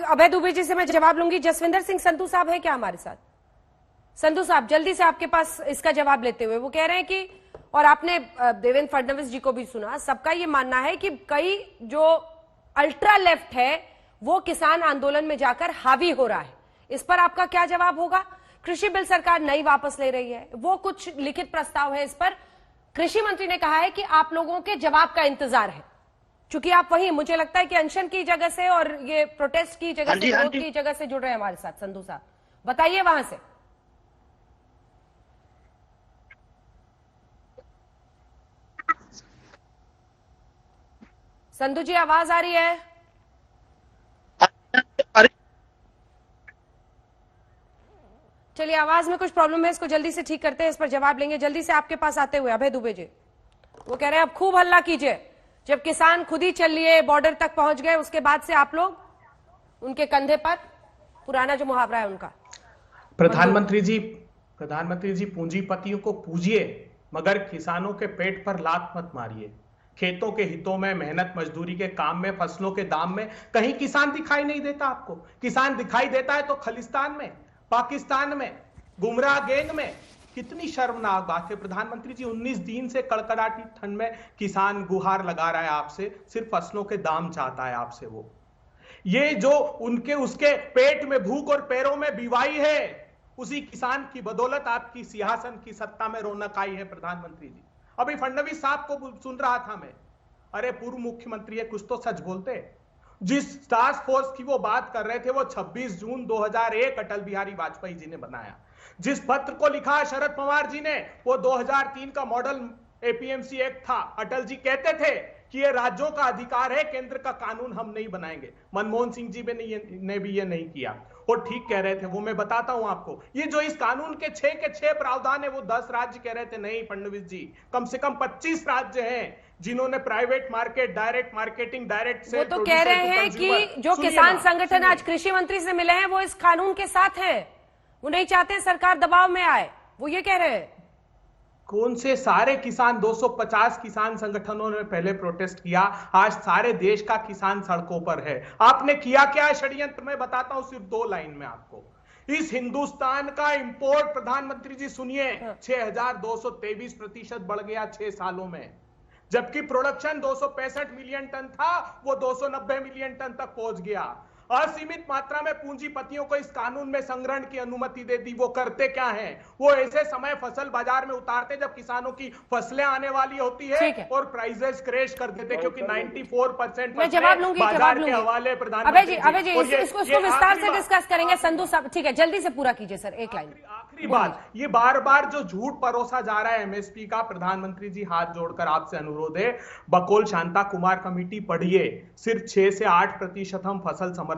अभय दुबे जी से मैं जवाब लूंगी। जसविंदर सिंह संधू साहब है क्या हमारे साथ? संधू साहब जल्दी से आपके पास इसका जवाब लेते हुए, वो कह रहे हैं कि, और आपने देवेंद्र फडणवीस जी को भी सुना, सबका ये मानना है कि कई जो अल्ट्रा लेफ्ट है वो किसान आंदोलन में जाकर हावी हो रहा है। इस पर आपका क्या जवाब होगा? कृषि बिल सरकार नई वापस ले रही है, वो कुछ लिखित प्रस्ताव है, इस पर कृषि मंत्री ने कहा है कि आप लोगों के जवाब का इंतजार है, क्योंकि आप वही, मुझे लगता है कि अनशन की जगह से और ये प्रोटेस्ट की जगह से, विरोध की जगह से जुड़ रहे हैं हमारे साथ। संधू साहब बताइए वहां से। संधू जी आवाज आ रही है? चलिए, आवाज में कुछ प्रॉब्लम है, इसको जल्दी से ठीक करते हैं, इस पर जवाब लेंगे। जल्दी से आपके पास आते हुए अभय दुबे जी, वो कह रहे हैं अब खूब हल्ला कीजिए, जब किसान खुद ही चल लिए बॉर्डर तक पहुंच गए, उसके बाद से आप लोग उनके कंधे पर, पुराना जो मुहावरा है उनका। प्रधानमंत्री जी पूंजीपतियों को पूजिए मगर किसानों के पेट पर लात मत मारिए। खेतों के हितों में, मेहनत मजदूरी के काम में, फसलों के दाम में कहीं किसान दिखाई नहीं देता आपको। किसान दिखाई देता है तो खालिस्तान में, पाकिस्तान में, गुमराह गैंग में। कितनी शर्मनाक बात है प्रधानमंत्री जी, 19 दिन से कड़कड़ाती ठंड में किसान गुहार लगा रहा है आपसे, सिर्फ फसलों के दाम चाहता है आपसे। वो ये जो उनके उसके पेट में भूख और पैरों में बीवाई है, उसी किसान की बदौलत आपकी सिंहासन की सत्ता में रौनक आई है प्रधानमंत्री जी। अभी फडणवीस साहब को सुन रहा था मैं, अरे पूर्व मुख्यमंत्री है, कुछ तो सच बोलते। जिस टास्क फोर्स की वो बात कर रहे थे वो 26 जून 2001 अटल बिहारी वाजपेयी जी ने बनाया। जिस पत्र को लिखा शरद पवार जी ने वो 2003 का मॉडल एपीएमसी एक्ट था। अटल जी कहते थे कि ये राज्यों का अधिकार है, केंद्र का कानून हम नहीं बनाएंगे। मनमोहन सिंह जी ने भी ये नहीं किया, और ठीक कह रहे थे वो। मैं बताता हूं आपको, ये जो इस कानून के 6 के 6 प्रावधान है वो 10 राज्य कह रहे थे नहीं फडणवीस जी, कम से कम 25 राज्य हैं जिन्होंने private market, direct marketing, direct से, वो तो कह रहे हैं कि जो किसान संगठन आज कृषि मंत्री से मिले हैं वो इस कानून के साथ हैं, वो नहीं चाहते सरकार दबाव में आए, वो ये कह रहे हैं। कौन से सारे किसान? 250 किसान संगठनों ने पहले प्रोटेस्ट किया, आज सारे देश का किसान सड़कों पर है। आपने किया क्या षड्यंत्र? मैं बताता हूं सिर्फ 2 लाइन में आपको। इस हिंदुस्तान का इंपोर्ट प्रधानमंत्री जी सुनिए, 6223% बढ़ गया 6 सालों में, जबकि प्रोडक्शन 265 मिलियन टन था, वो 290 मिलियन टन तक पहुंच गया। असीमित मात्रा में पूंजीपतियों को इस कानून में संग्रहण की अनुमति दे दी। वो करते क्या हैं? वो ऐसे समय फसल बाजार में उतारते जब किसानों की फसलें आने वाली होती है और प्राइसेस क्रैश कर देते, क्योंकि 94% मैं जवाब लूंगी के हवाले। प्रधानमंत्री अभय जी इसको विस्तार से डिस्कस करेंगे। संधू साहब ठीक है, जल्दी से पूरा कीजिए सर, एक लाइन। आखिरी बात, ये बार बार जो झूठ परोसा जा रहा है एमएसपी का, प्रधानमंत्री जी हाथ जोड़कर आपसे अनुरोध है, बकौल शांता कुमार कमेटी पढ़िए, सिर्फ 6 से 8% हम फसल समर्थन